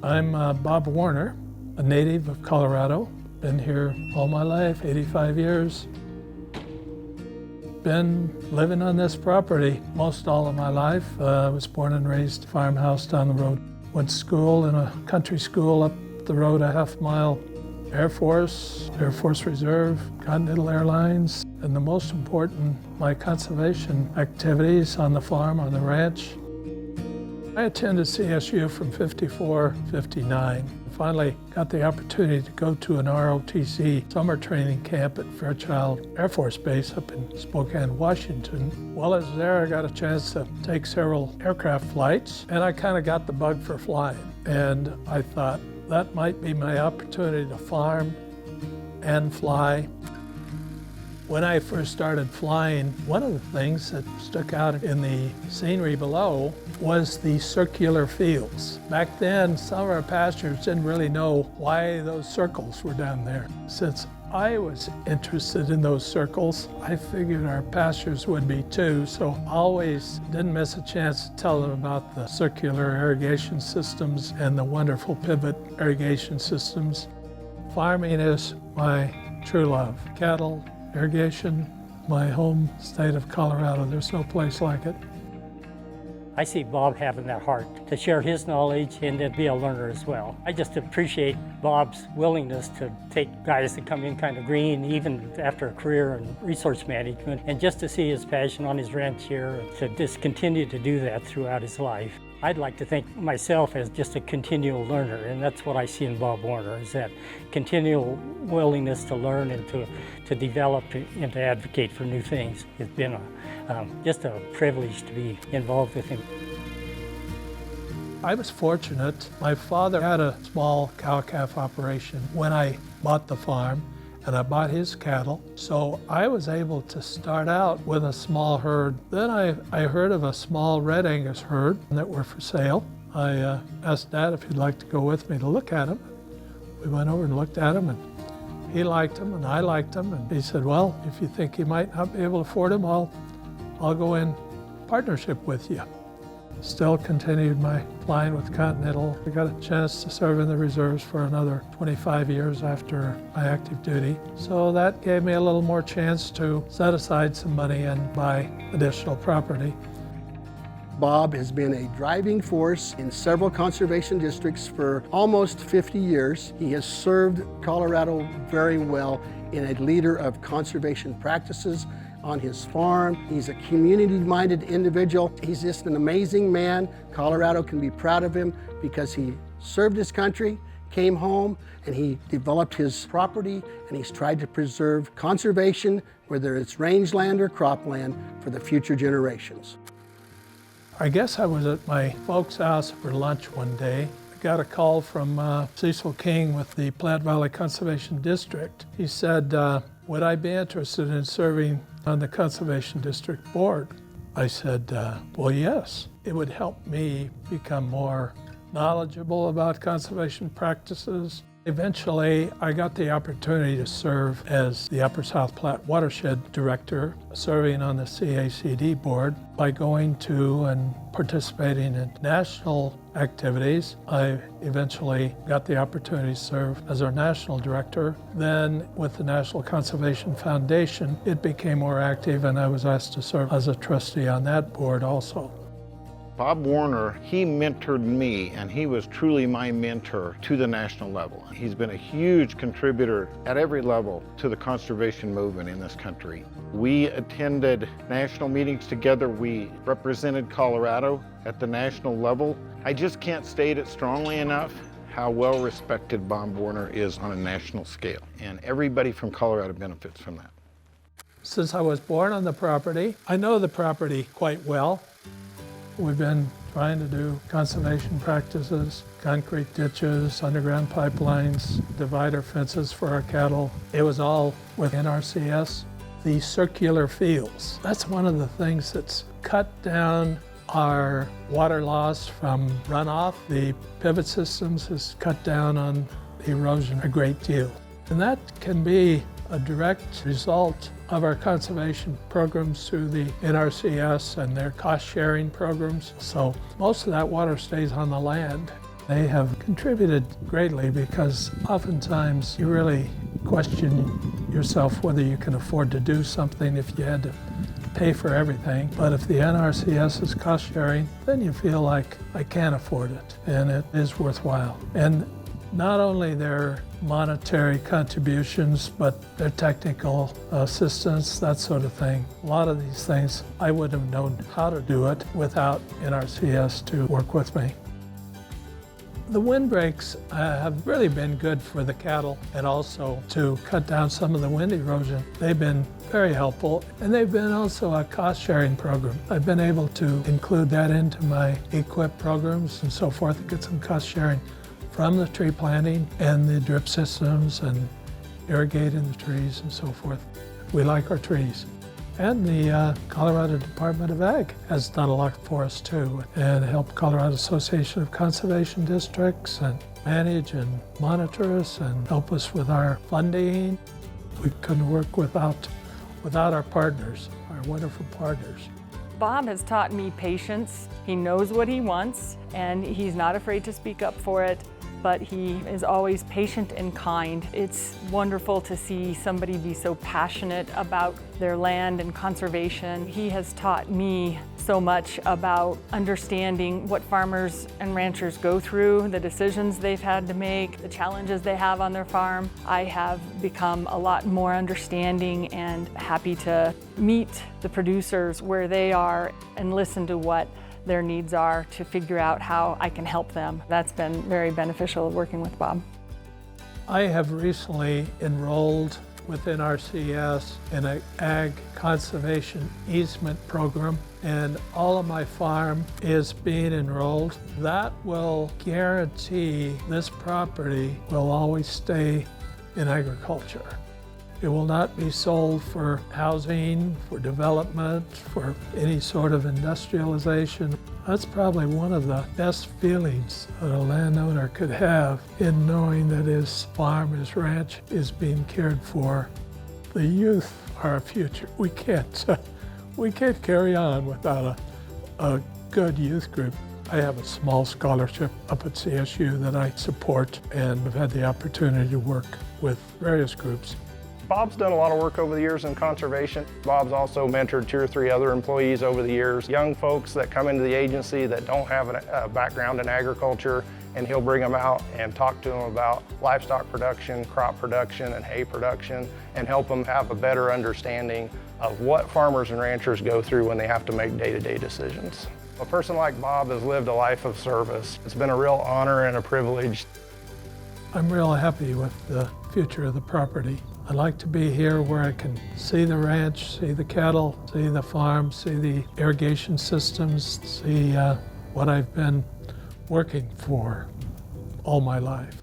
I'm Bob Warner, a native of Colorado. Been here all my life, 85 years. Been living on this property most all of my life. I was born and raised farmhouse down the road. Went to school in a country school up the road a half-mile. Air Force Reserve, Continental Airlines, and the most important, my conservation activities on the farm, on the ranch. I attended CSU from 54, 59. Finally got the opportunity to go to an ROTC summer training camp at Fairchild Air Force Base up in Spokane, Washington. While I was there, I got a chance to take several aircraft flights, and I kind of got the bug for flying. And I thought that might be my opportunity to farm and fly. When I first started flying, one of the things that stuck out in the scenery below was the circular fields. Back then, some of our pastures didn't really know why those circles were down there. Since I was interested in those circles, I figured our pastures would be too, so I always didn't miss a chance to tell them about the circular irrigation systems and the wonderful pivot irrigation systems. Farming is my true love. Cattle, irrigation, my home state of Colorado, there's no place like it. I see Bob having that heart to share his knowledge and to be a learner as well. I just appreciate Bob's willingness to take guys that come in kind of green, even after a career in resource management, and just to see his passion on his ranch here, to just continue to do that throughout his life. I'd like to think myself as just a continual learner, and that's what I see in Bob Warner, is that continual willingness to learn and to develop and to advocate for new things. It's been just a privilege to be involved with him. I was fortunate. My father had a small cow-calf operation when I bought the farm, and I bought his cattle. So I was able to start out with a small herd. Then I heard of a small Red Angus herd that were for sale. I asked Dad if he'd like to go with me to look at them. We went over and looked at them, and he liked them and I liked them. And he said, well, if you think you might not be able to afford them, I'll go in partnership with you. Still continued my flying with Continental. I got a chance to serve in the reserves for another 25 years after my active duty. So that gave me a little more chance to set aside some money and buy additional property. Bob has been a driving force in several conservation districts for almost 50 years. He has served Colorado very well in a leader of conservation practices on his farm. He's a community-minded individual. He's just an amazing man. Colorado can be proud of him because he served his country, came home, and he developed his property, and he's tried to preserve conservation, whether it's rangeland or cropland, for the future generations. I guess I was at my folks' house for lunch one day. I got a call from Cecil King with the Platte Valley Conservation District. He said, would I be interested in serving on the Conservation District Board? I said, well, yes. It would help me become more knowledgeable about conservation practices. Eventually, I got the opportunity to serve as the Upper South Platte Watershed Director, serving on the CACD board. By going to and participating in national activities, I eventually got the opportunity to serve as our national director. Then with the National Conservation Foundation, it became more active, and I was asked to serve as a trustee on that board also. Bob Warner, he mentored me, and he was truly my mentor to the national level. He's been a huge contributor at every level to the conservation movement in this country. We attended national meetings together. We represented Colorado at the national level. I just can't state it strongly enough how well respected Bob Warner is on a national scale, and everybody from Colorado benefits from that. Since I was born on the property, I know the property quite well. We've been trying to do conservation practices, concrete ditches, underground pipelines, divider fences for our cattle. It was all with NRCS. The circular fields, that's one of the things that's cut down our water loss from runoff. The pivot systems has cut down on erosion a great deal. And that can be a direct result of our conservation programs through the NRCS and their cost-sharing programs. So most of that water stays on the land. They have contributed greatly because oftentimes you really question yourself whether you can afford to do something if you had to pay for everything. But if the NRCS is cost sharing, then you feel like I can afford it and it is worthwhile. And not only their monetary contributions, but their technical assistance, that sort of thing. A lot of these things, I wouldn't have known how to do it without NRCS to work with me. The windbreaks have really been good for the cattle and also to cut down some of the wind erosion. They've been very helpful, and they've been also a cost-sharing program. I've been able to include that into my EQIP programs and so forth and get some cost sharing from the tree planting and the drip systems and irrigating the trees and so forth. We like our trees. And the Colorado Department of Ag has done a lot for us too, and helped Colorado Association of Conservation Districts and manage and monitor us and help us with our funding. We couldn't work without our partners, our wonderful partners. Bob has taught me patience. He knows what he wants, and he's not afraid to speak up for it, but he is always patient and kind. It's wonderful to see somebody be so passionate about their land and conservation. He has taught me so much about understanding what farmers and ranchers go through, the decisions they've had to make, the challenges they have on their farm. I have become a lot more understanding and happy to meet the producers where they are and listen to what their needs are to figure out how I can help them. That's been very beneficial working with Bob. I have recently enrolled with NRCS in an ag conservation easement program, and all of my farm is being enrolled. That will guarantee this property will always stay in agriculture. It will not be sold for housing, for development, for any sort of industrialization. That's probably one of the best feelings that a landowner could have in knowing that his farm, his ranch is being cared for. The youth are our future. We can't carry on without a good youth group. I have a small scholarship up at CSU that I support, and have had the opportunity to work with various groups. Bob's done a lot of work over the years in conservation. Bob's also mentored 2 or 3 other employees over the years, young folks that come into the agency that don't have a background in agriculture, and he'll bring them out and talk to them about livestock production, crop production, and hay production, and help them have a better understanding of what farmers and ranchers go through when they have to make day-to-day decisions. A person like Bob has lived a life of service. It's been a real honor and a privilege. I'm real happy with the future of the property. I'd like to be here where I can see the ranch, see the cattle, see the farm, see the irrigation systems, see what I've been working for all my life.